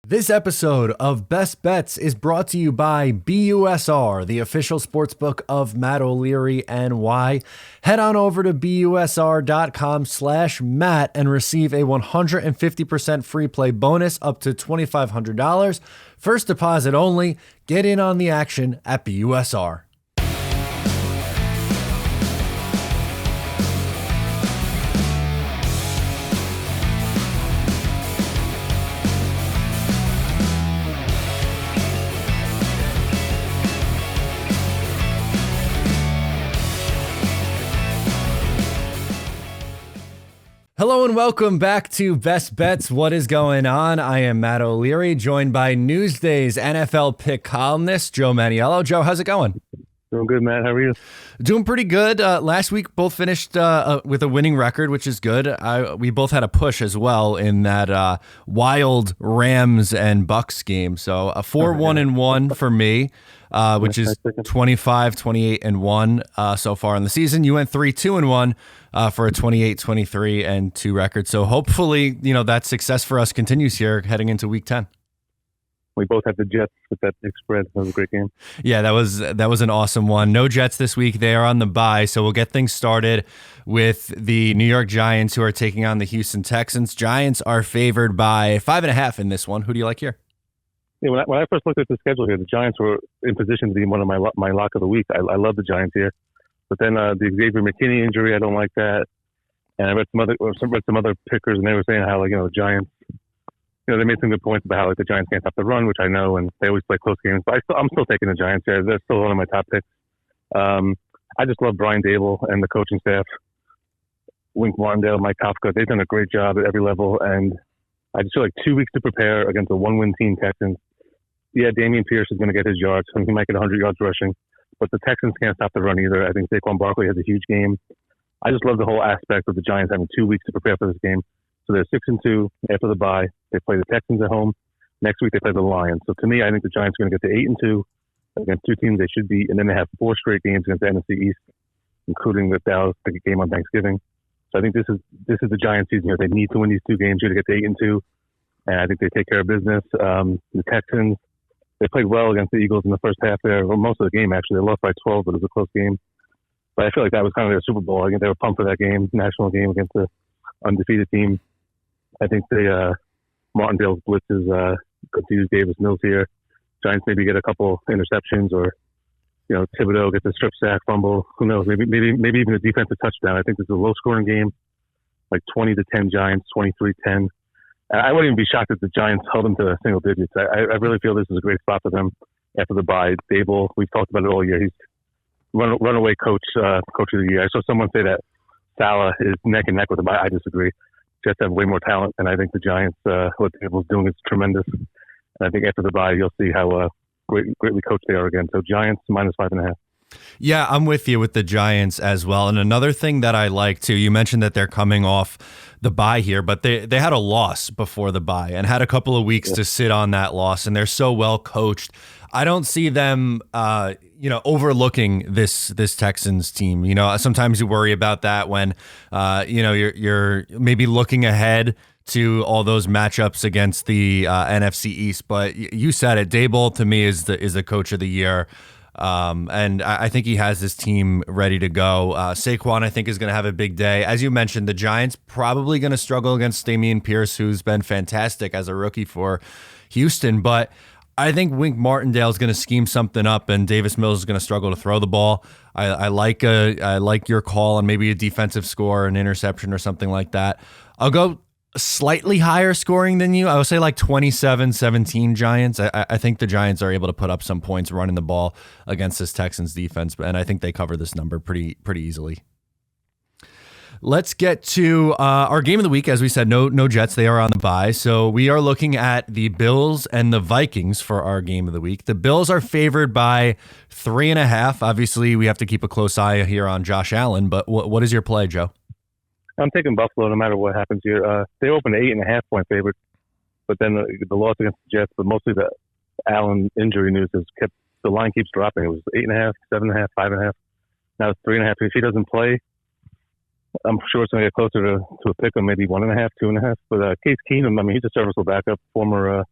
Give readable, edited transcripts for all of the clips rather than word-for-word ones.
This episode of Best Bets is brought to you by BUSR, the official sportsbook of Matt O'Leary NY. Head on over to busr.com/Matt and receive a 150% free play bonus up to $2,500. First deposit only. Get in on the action at BUSR. Hello and welcome back to Best Bets. What is going on? I am Matt O'Leary, joined by Newsday's NFL pick columnist, Joe Manniello. Joe, how's it going? Doing good, Matt. How are you? Doing pretty good. Last week, both finished with a winning record, which is good. We both had a push as well in that wild Rams and Bucks game. So a 4-1-1 for me, which is 25, 28 and 1 so far in the season. You went 3-2-1 for a 28, 23 and 2 record. So hopefully, that success for us continues here heading into week 10. We both had the Jets with that big spread. That was a great game. Yeah, that was an awesome one. No Jets this week. They are on the bye, so we'll get things started with the New York Giants, who are taking on the Houston Texans. Giants are favored by 5.5 in this one. Who do you like here? Yeah, when I first looked at the schedule here, the Giants were in position to be one of my lock of the week. I love the Giants here, but then the Xavier McKinney injury, I don't like that. And I read some other pickers, and they were saying how the Giants. They made some good points about how the Giants can't stop the run, which I know, and they always play close games. But I'm still taking the Giants here. They're still one of my top picks. I just love Brian Dable and the coaching staff. Wink Martindale, Mike Kafka, they've done a great job at every level, and I just feel like 2 weeks to prepare against a one-win team, Texans. Yeah, Dameon Pierce is going to get his yards. He might get 100 yards rushing, but the Texans can't stop the run either. I think Saquon Barkley has a huge game. I just love the whole aspect of the Giants having 2 weeks to prepare for this game. So they're 6-2 after the bye. They play the Texans at home. Next week they play the Lions. So to me, I think the Giants are going to get to 8-2 against two teams they should beat, and then they have 4 straight games against the NFC East, including the Dallas game on Thanksgiving. So I think this is the Giants season here. They need to win these 2 games here to get to 8-2, and I think they take care of business. The Texans, they played well against the Eagles in the first half there, well, most of the game actually. They lost by 12, but it was a close game. But I feel like that was kind of their Super Bowl. I think they were pumped for that game, national game against the undefeated team. I think Martindale's blitzes confuse Davis Mills here. Giants maybe get a couple interceptions, or Thibodeau gets a strip sack, fumble. Who knows? Maybe even a defensive touchdown. I think this is a low scoring game, like 20-10 Giants, 23-10. I wouldn't even be shocked if the Giants held them to single digits. I really feel this is a great spot for them after the bye. Dable, we've talked about it all year. He's runaway coach of the year. I saw someone say that Salah is neck and neck with him. I disagree. Jets have way more talent, and I think the Giants, what Dable's doing is tremendous. And I think after the bye, you'll see how greatly coached they are again. So Giants -5.5. Yeah, I'm with you with the Giants as well. And another thing that I like too, you mentioned that they're coming off the bye here, but they had a loss before the bye and had a couple of weeks to sit on that loss, and they're so well coached. I don't see them, overlooking this Texans team. Sometimes you worry about that when, you're maybe looking ahead to all those matchups against the NFC East. But you said it, Dable to me is the coach of the year. And I think he has this team ready to go. Saquon, I think, is going to have a big day. As you mentioned, the Giants probably going to struggle against Dameon Pierce, who's been fantastic as a rookie for Houston. But I think Wink Martindale is going to scheme something up, and Davis Mills is going to struggle to throw the ball. I like your call on maybe a defensive score, an interception or something like that. I'll go slightly higher scoring than you. I would say like 27-17 Giants. I think the Giants are able to put up some points running the ball against this Texans defense, and I think they cover this number pretty easily. Let's get to our game of the week. As we said, no Jets. They are on the bye. So we are looking at the Bills and the Vikings for our game of the week. The Bills are favored by 3.5. Obviously, we have to keep a close eye here on Josh Allen, but what is your play, Joe? I'm taking Buffalo no matter what happens here. They opened 8.5-point favorites, but then the loss against the Jets, but mostly the Allen injury news has kept the line keeps dropping. It was 8.5, 7.5, 5.5. Now it's 3.5. If he doesn't play, I'm sure it's going to get closer to a pick of maybe 1.5, 2.5. But Case Keenum, I mean, he's a serviceable backup, former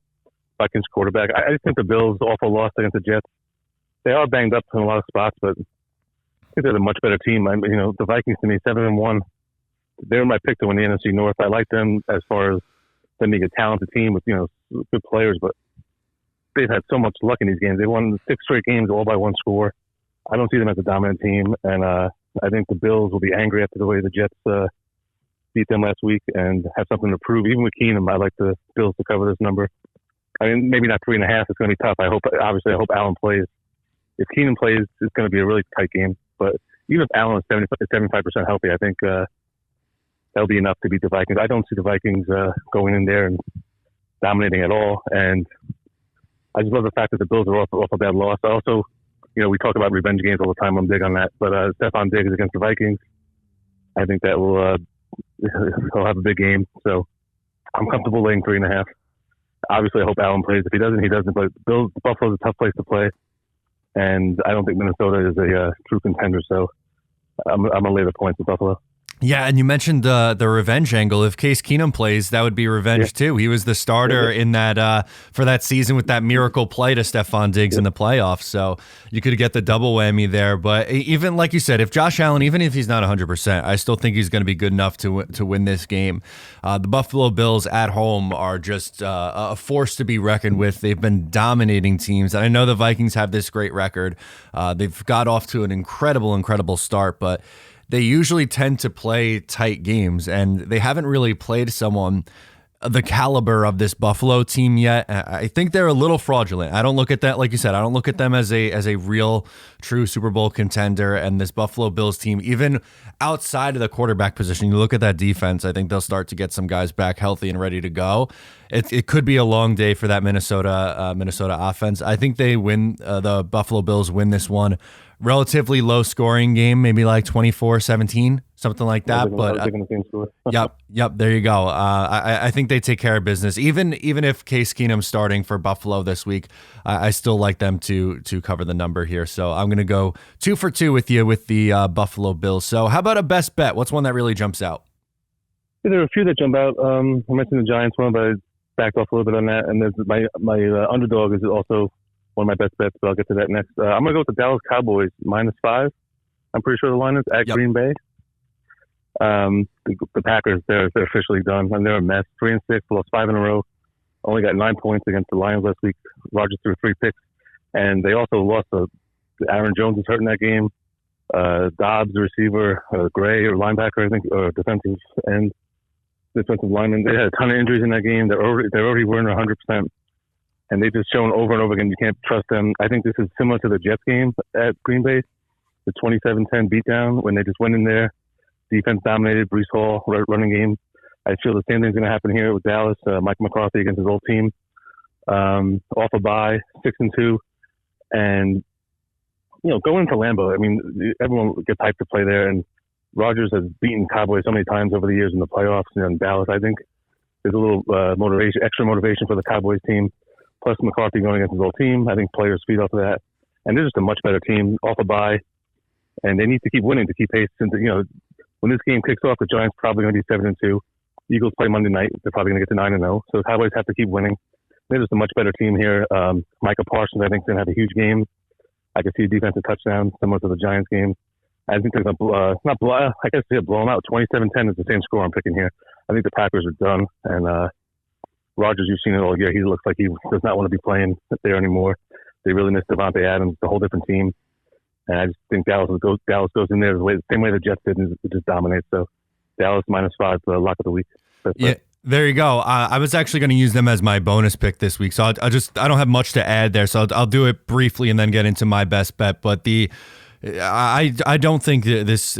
Vikings quarterback. I just think the Bills' awful loss against the Jets. They are banged up in a lot of spots, but I think they're a much better team. The Vikings to me 7-1. They're my pick to win the NFC North. I like them as far as them being a talented team with good players, but they've had so much luck in these games. They won 6 straight games all by 1 score. I don't see them as a dominant team, and I think the Bills will be angry after the way the Jets beat them last week and have something to prove. Even with Keenum, I like the Bills to cover this number. I mean, maybe not 3.5. It's going to be tough. I hope Allen plays. If Keenum plays, it's going to be a really tight game. But even if Allen is 75% healthy, I think that'll be enough to beat the Vikings. I don't see the Vikings going in there and dominating at all. And I just love the fact that the Bills are off a bad loss. Also, we talk about revenge games all the time. I'm big on that. But Stephon Diggs against the Vikings, I think that will he'll have a big game. So I'm comfortable laying 3.5. Obviously, I hope Allen plays. If he doesn't, he doesn't. But Buffalo's a tough place to play. And I don't think Minnesota is a true contender. So I'm going to lay the points with Buffalo. Yeah, and you mentioned the revenge angle. If Case Keenum plays, that would be revenge too. He was the starter in that for that season with that miracle play to Stephon Diggs in the playoffs. So you could get the double whammy there. But even like you said, if Josh Allen, even if he's not 100%, I still think he's going to be good enough to win this game. The Buffalo Bills at home are just a force to be reckoned with. They've been dominating teams. And I know the Vikings have this great record. They've got off to an incredible start, but they usually tend to play tight games, and they haven't really played someone the caliber of this Buffalo team yet. I think they're a little fraudulent. I don't look at that, like you said, I don't look at them as a real, true Super Bowl contender. And this Buffalo Bills team, even outside of the quarterback position, you look at that defense, I think they'll start to get some guys back healthy and ready to go. It could be a long day for that Minnesota offense. I think they win. The Buffalo Bills win this one. Relatively low scoring game, maybe like 24-17, something like that. Yep. There you go. I think they take care of business. Even if Case Keenum's starting for Buffalo this week, I still like them to cover the number here. So I'm going to go 2 for 2 with you with the Buffalo Bills. So how about a best bet? What's one that really jumps out? Yeah, there are a few that jump out. I mentioned the Giants one, but I backed off a little bit on that. And there's my underdog is also one of my best bets, but I'll get to that next. I'm going to go with the Dallas Cowboys -5. I'm pretty sure the line is at Green Bay. The Packers, they're officially done, and they're a mess. 3-6, lost 5 in a row. Only got 9 points against the Lions last week. Rodgers threw 3 picks, and they also lost. Aaron Jones is hurt in that game. Dobbs, the receiver, Gray, or linebacker, I think, or defensive lineman. They had a ton of injuries in that game. They already weren't 100%. And they've just shown over and over again you can't trust them. I think this is similar to the Jets game at Green Bay, the 27-10 beatdown when they just went in there, defense dominated, Breece Hall, running game. I feel the same thing's going to happen here with Dallas. Mike McCarthy against his old team, off a bye, 6-2, and going into Lambeau. I mean, everyone gets hyped to play there, and Rodgers has beaten Cowboys so many times over the years in the playoffs. In Dallas, I think there's a little extra motivation for the Cowboys team. Plus McCarthy going against his old team. I think players feed off of that. And they're just a much better team off a bye. And they need to keep winning to keep pace. Since, when this game kicks off, the Giants probably going to be 7-2. Eagles play Monday night. They're probably going to get to 9-0. So the Cowboys have to keep winning. They're just a much better team here. Micah Parsons, I think, is going to have a huge game. I can see a defensive touchdown similar to the Giants game. I think there's blow them out. 27-10 is the same score I'm picking here. I think the Packers are done. And, Rodgers, you've seen it all year. He looks like he does not want to be playing there anymore. They really miss Devontae Adams, the whole different team. And I just think Dallas goes in there the same way the Jets did, and it just dominates. So Dallas -5, lock of the week. Yeah, there you go. I was actually going to use them as my bonus pick this week. So I don't have much to add there. So I'll do it briefly and then get into my best bet. But I don't think this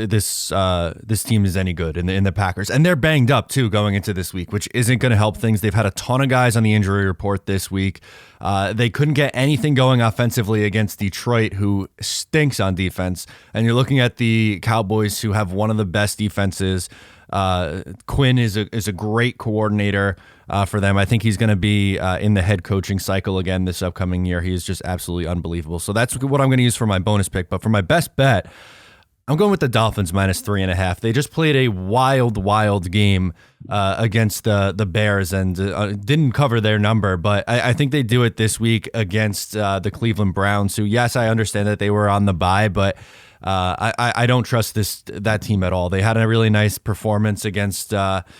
team is any good in the Packers, and they're banged up too going into this week, which isn't going to help things. They've had a ton of guys on the injury report this week. They couldn't get anything going offensively against Detroit, who stinks on defense. And you're looking at the Cowboys, who have one of the best defenses. Quinn is a great coordinator for them. I think he's going to be in the head coaching cycle again this upcoming year. He is just absolutely unbelievable. So that's what I'm going to use for my bonus pick. But for my best bet, I'm going with the Dolphins -3.5. They just played a wild game against the Bears and didn't cover their number, but I think they do it this week against the Cleveland Browns, who, yes, I understand that they were on the bye, but I don't trust that team at all. They had a really nice performance against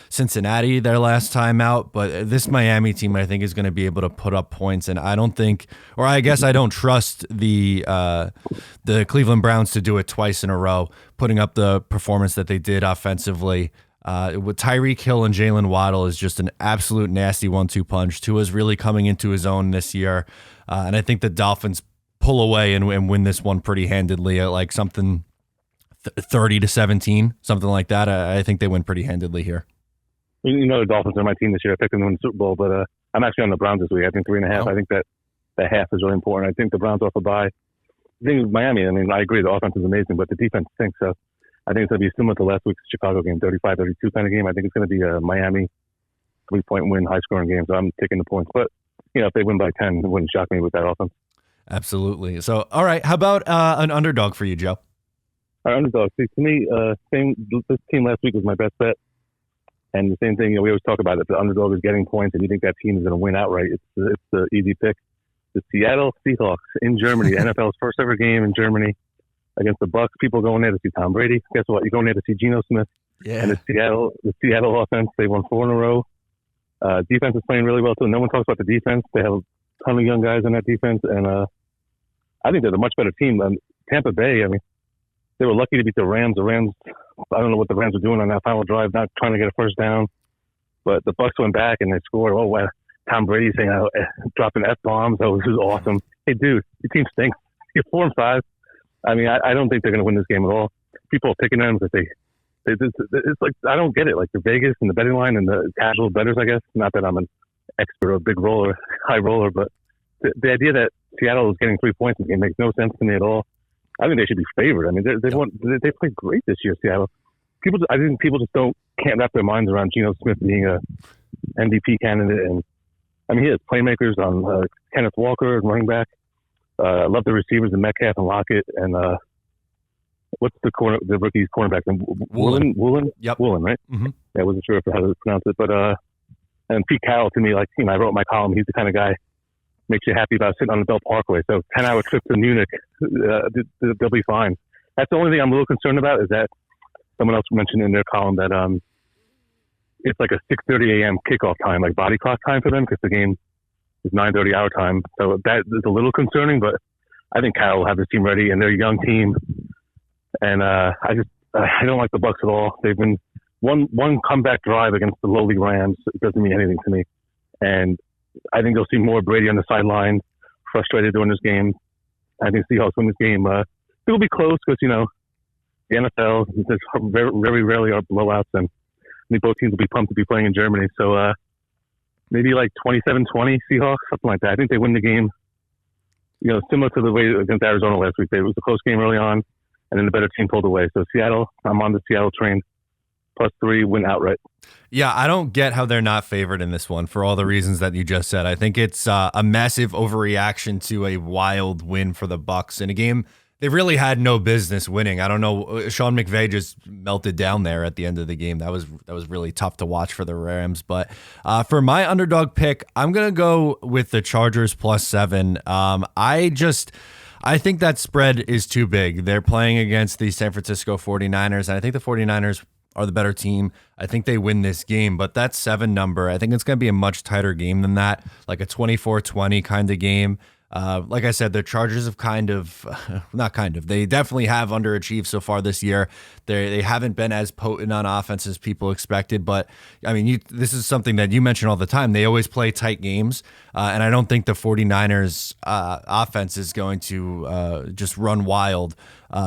Cincinnati their last time out, but this Miami team, I think, is going to be able to put up points, and I don't trust the Cleveland Browns to do it twice in a row, putting up the performance that they did offensively. With Tyreek Hill and Jalen Waddle is just an absolute nasty 1-2 punch. Tua's really coming into his own this year, and I think the Dolphins pull away and win this one pretty handedly, at like something 30-17, something like that. I think they win pretty handedly here. You know, the Dolphins are my team this year. I picked them to win the Super Bowl, but I'm actually on the Browns this week. I think 3.5. Oh. I think that half is really important. I think the Browns off a bye. The thing with Miami, I mean, I agree the offense is amazing, but the defense stinks. So I think it's going to be similar to last week's Chicago game, 35-32 kind of game. I think it's going to be a Miami 3-point win, high-scoring game. So I'm taking the points. But, you know, if they win by 10, it wouldn't shock me with that offense. Absolutely. So, all right, how about an underdog for you, Joe? Our underdog. See, to me, this team last week was my best bet. And the same thing, you know, we always talk about it. If the underdog is getting points and you think that team is going to win outright, it's the easy pick. The Seattle Seahawks in Germany, NFL's first ever game in Germany against the Bucs. People going there to see Tom Brady. Guess what? You're going there to see Geno Smith. Yeah. And the Seattle offense, they won 4 in a row. Defense is playing really well, too. No one talks about the defense. They have a ton of young guys on that defense. And I think they're a much better team than Tampa Bay. I mean, they were lucky to beat the Rams. The Rams, I don't know what the Rams were doing on that final drive, not trying to get a first down. But the Bucs went back and they scored. Oh, wow. Tom Brady saying, dropping F-bombs. Oh, this is awesome. Hey, dude, your team stinks. You're 4-5. I mean, I don't think they're going to win this game at all. People are picking them because it's like, I don't get it. Like the Vegas and the betting line and the casual bettors, I guess. Not that I'm an expert or a big roller, high roller, but the idea that Seattle is getting 3 points in the game makes no sense to me at all. I think they should be favored. I mean, they played great this year, Seattle. I think people just can't wrap their minds around Geno Smith being a MVP candidate. And I mean, he has playmakers on Kenneth Walker, running back. I love the receivers, and Metcalf and Lockett, and what's the rookie's cornerback? Woolen? Yep. Woolen, right? Mm-hmm. Yeah, I wasn't sure how to pronounce it, but and Pete Carroll, to me, like, you know, I wrote my column. He's the kind of guy makes you happy about sitting on the Belt Parkway. So 10-hour trip to Munich, they'll be fine. That's the only thing I'm a little concerned about is that someone else mentioned in their column that it's like a 6:30 a.m. kickoff time, like body clock time for them, because the game is 9:30 our time. So that is a little concerning, but I think Carroll will have his team ready, and they're a young team. And I don't like the Bucs at all. They've been one comeback drive against the lowly Rams. It doesn't mean anything to me. And I think you'll see more Brady on the sideline, frustrated during this game. I think Seahawks win this game. It'll be close because, you know, the NFL, there's very, very rarely are blowouts, and I think both teams will be pumped to be playing in Germany. So maybe like 27-20 Seahawks, something like that. I think they win the game, you know, similar to the way against Arizona last week. It was a close game early on, and then the better team pulled away. So Seattle, I'm on the Seattle train. +3, win outright. Yeah, I don't get how they're not favored in this one for all the reasons that you just said. I think it's a massive overreaction to a wild win for the Bucs in a game they really had no business winning. I don't know. Sean McVay just melted down there at the end of the game. That was really tough to watch for the Rams. But for my underdog pick, I'm gonna go with the Chargers +7. I think that spread is too big. They're playing against the San Francisco 49ers, and I think the 49ers are the better team. I think they win this game, but that 7 number, I think it's going to be a much tighter game than that, like a 24-20 kind of game. Like I said, the Chargers have they definitely have underachieved so far this year. They haven't been as potent on offense as people expected, but I mean, this is something that you mention all the time. They always play tight games, and I don't think the 49ers offense is going to just run wild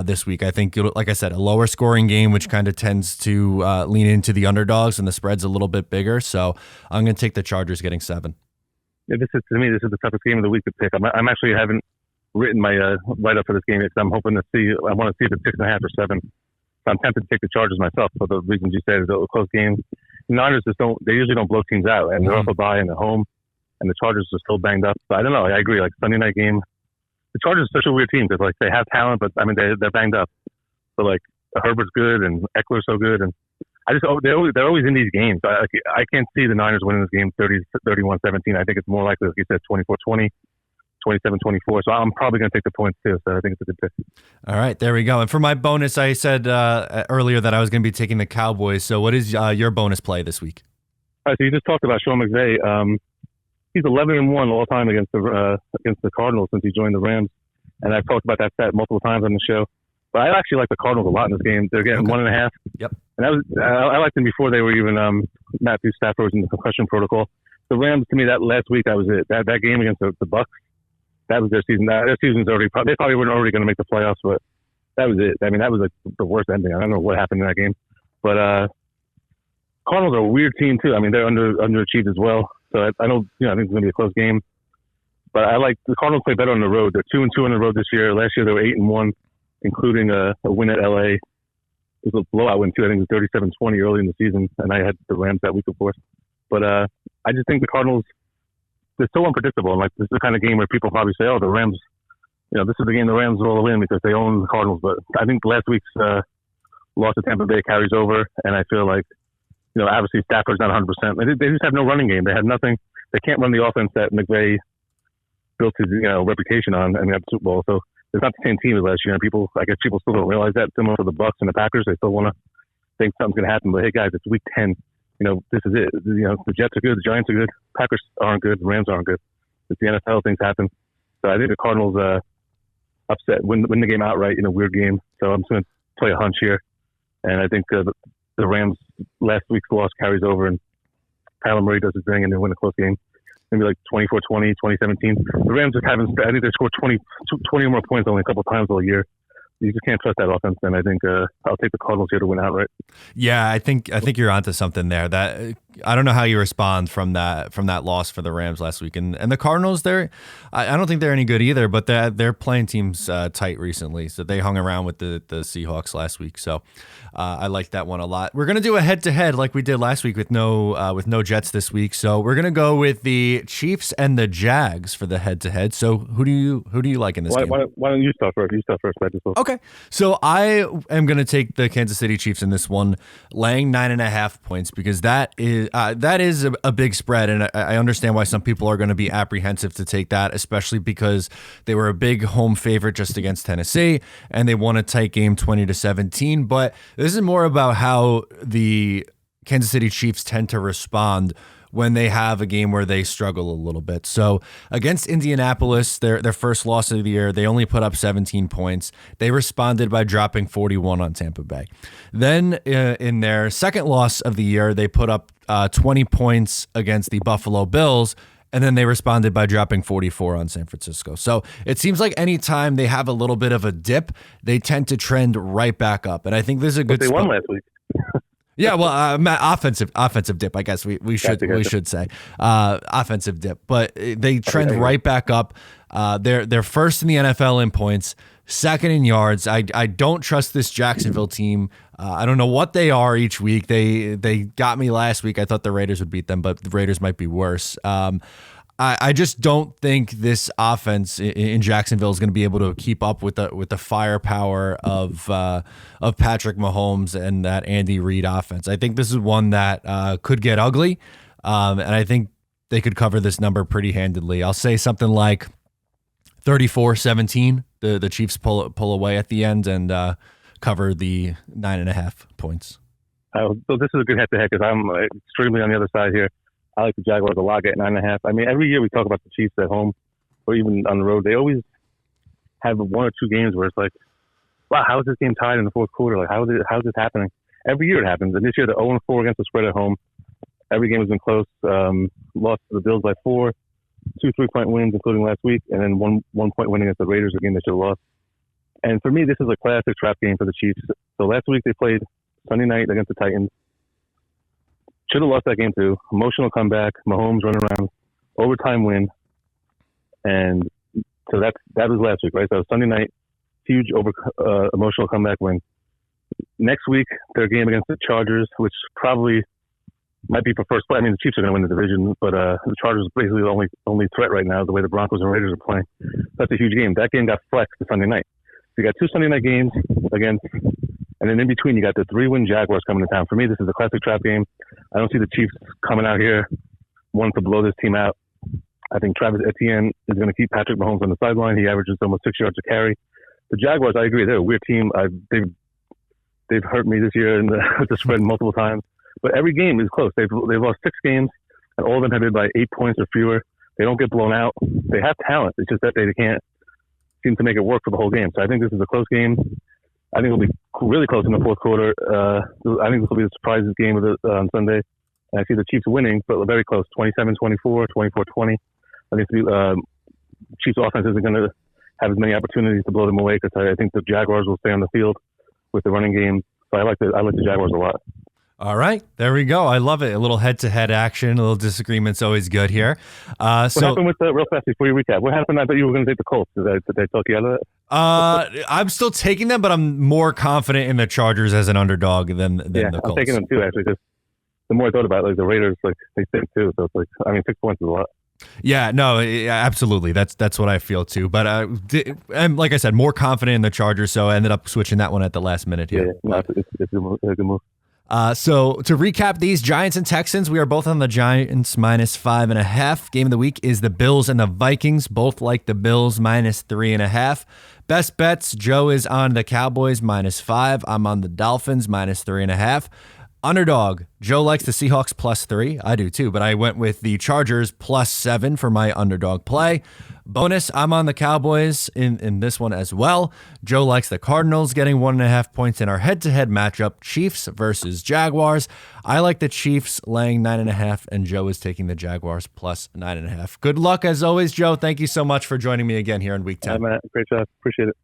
this week. I think, like I said, a lower scoring game, which kind of tends to lean into the underdogs, and the spread's a little bit bigger. So I'm going to take the Chargers getting 7. Yeah, this is the toughest game of the week to pick. I'm actually haven't written my write-up for this game because I'm hoping to see. I want to see if it's 6.5 or 7. So I'm tempted to take the Chargers myself for the reasons you said. It's a close game. The Niners they usually don't blow teams out, and they're off a bye and they're home, and the Chargers are still banged up. But I don't know. I agree. Like Sunday night game, the Chargers are such a weird team because like they have talent, but I mean they're banged up. but like Herbert's good and Eckler's so good, and they're always in these games. I can't see the Niners winning this game 31-17. I think it's more likely, like you said, 24-20. 27-24, so I'm probably going to take the points too, so I think it's a good pick. All right, there we go. And for my bonus, I said earlier that I was going to be taking the Cowboys, so what is your bonus play this week? All right, so you just talked about Sean McVay. He's 11-1 all time against the Cardinals since he joined the Rams, and I've talked about that stat multiple times on the show. But I actually like the Cardinals a lot in this game. They're getting 1.5. Yep. And I liked them before they were even Matthew Stafford was in the concussion protocol. The Rams, to me, that last week, that was it. That game against the Bucs, that was their season. Their season's already. They probably weren't already going to make the playoffs, but that was it. I mean, that was like the worst ending. I don't know what happened in that game, but Cardinals are a weird team too. I mean, they're underachieved as well. So I don't. I think it's going to be a close game. But I like the Cardinals play better on the road. They're 2-2 on the road this year. Last year they were 8-1, including a win at LA. It was a blowout win too. I think it was 37-20 early in the season, and I had the Rams that week, of course. But I just think the Cardinals. They're so unpredictable. Like, this is the kind of game where people probably say, "Oh, the Rams, this is the game the Rams will win because they own the Cardinals." But I think last week's loss to Tampa Bay carries over, and I feel like, obviously Stafford's not 100%. They just have no running game. They have nothing. They can't run the offense that McVay built his reputation on and got the Super Bowl. So it's not the same team as last year. And I guess people still don't realize that. Similar to the Bucs and the Packers, they still want to think something's going to happen. But hey, guys, it's week 10. This is it. The Jets are good. The Giants are good. Packers aren't good. The Rams aren't good. It's the NFL. Things happen. So I think the Cardinals upset, win the game outright in a weird game. So I'm just going to play a hunch here. And I think the Rams last week's loss carries over, and Kyler Murray does his thing, and they win a close game. Maybe like 24-20, 2017. The Rams just haven't. I think they scored 20 or more points only a couple of times all year. You just can't trust that offense, and I think I'll take the Cardinals here to win outright. Yeah, I think you're onto something there. That I don't know how you respond from that loss for the Rams last week, and the Cardinals. I don't think they're any good either, but they're playing teams tight recently, so they hung around with the Seahawks last week. So I like that one a lot. We're gonna do a head to head like we did last week with no Jets this week. So we're gonna go with the Chiefs and the Jags for the head to head. So who do you like in this game? Why don't you start first? You start first. Okay, so I am going to take the Kansas City Chiefs in this one, laying 9.5 points, because that is a big spread, and I understand why some people are going to be apprehensive to take that, especially because they were a big home favorite just against Tennessee, and they won a tight game 20-17. But this is more about how the Kansas City Chiefs tend to respond when they have a game where they struggle a little bit. So against Indianapolis, their first loss of the year, they only put up 17 points. They responded by dropping 41 on Tampa Bay. Then in their second loss of the year, they put up 20 points against the Buffalo Bills, and then they responded by dropping 44 on San Francisco. So it seems like anytime they have a little bit of a dip, they tend to trend right back up. And I think this is a good spot. They won last week. Yeah, well, offensive dip, I guess we should say offensive dip, but they trend right back up. They're first in the NFL in points, second in yards. I don't trust this Jacksonville team. I don't know what they are each week. They got me last week. I thought the Raiders would beat them, but the Raiders might be worse. I just don't think this offense in Jacksonville is going to be able to keep up with the firepower of Patrick Mahomes and that Andy Reid offense. I think this is one that could get ugly, and I think they could cover this number pretty handedly. I'll say something like 34-17. The Chiefs pull away at the end and cover the 9.5 points. So this is a good head-to-head because I'm extremely on the other side here. I like the Jaguars a lot, getting 9.5. I mean, every year we talk about the Chiefs at home or even on the road. They always have one or two games where it's like, wow, how is this game tied in the fourth quarter? Like, how is this happening? Every year it happens. And this year, they're 0-4 against the spread at home. Every game has been close. Lost to the Bills by 4, 2 3-point wins, including last week, and then one point win against the Raiders, a game they should have lost. And for me, this is a classic trap game for the Chiefs. So last week they played Sunday night against the Titans. Should have lost that game too. Emotional comeback, Mahomes running around, overtime win, and so that was last week, right? So Sunday night, huge emotional comeback win. Next week, their game against the Chargers, which probably might be for first play. I mean, the Chiefs are going to win the division, but the Chargers are basically the only threat right now. The way the Broncos and Raiders are playing, that's a huge game. That game got flexed to Sunday night. So you got two Sunday night games against And then in between, you got the 3-win Jaguars coming to town. For me, this is a classic trap game. I don't see the Chiefs coming out here wanting to blow this team out. I think Travis Etienne is going to keep Patrick Mahomes on the sideline. He averages almost 6 yards a carry. The Jaguars, I agree, they're a weird team. They've hurt me this year with the spread multiple times. But every game is close. They've lost 6 games, and all of them have been by 8 points or fewer. They don't get blown out. They have talent. It's just that they can't seem to make it work for the whole game. So I think this is a close game. I think it'll be really close in the fourth quarter. I think this will be the surprises game on Sunday. And I see the Chiefs winning, but very close, 27-24, 24-20. I think the Chiefs offense isn't going to have as many opportunities to blow them away because I think the Jaguars will stay on the field with the running game. So I like the Jaguars a lot. All right, there we go. I love it. A little head-to-head action, a little disagreement's always good here. What happened with real fast before you recap? What happened? I thought you were going to take the Colts. Did they talk you out of that? I'm still taking them, but I'm more confident in the Chargers as an underdog than the Colts. I'm taking them too, actually, because the more I thought about it, like the Raiders, like they stink too. So it's like, 6 points is a lot. Yeah, no, absolutely. That's what I feel too. But and like I said, more confident in the Chargers, so I ended up switching that one at the last minute here. Yeah, it's a good move. So to recap these, Giants and Texans, we are both on the Giants -5.5. Game of the week is the Bills and the Vikings. Both like the Bills -3.5. Best bets, Joe is on the Cowboys -5. I'm on the Dolphins -3.5. Underdog, Joe likes the Seahawks +3. I do too, but I went with the Chargers +7 for my underdog play. Bonus, I'm on the Cowboys in this one as well. Joe likes the Cardinals getting 1.5 points in our head-to-head matchup, Chiefs versus Jaguars. I like the Chiefs laying 9.5, and Joe is taking the Jaguars +9.5. Good luck as always, Joe. Thank you so much for joining me again here in Week 10. Matt, great job. Appreciate it.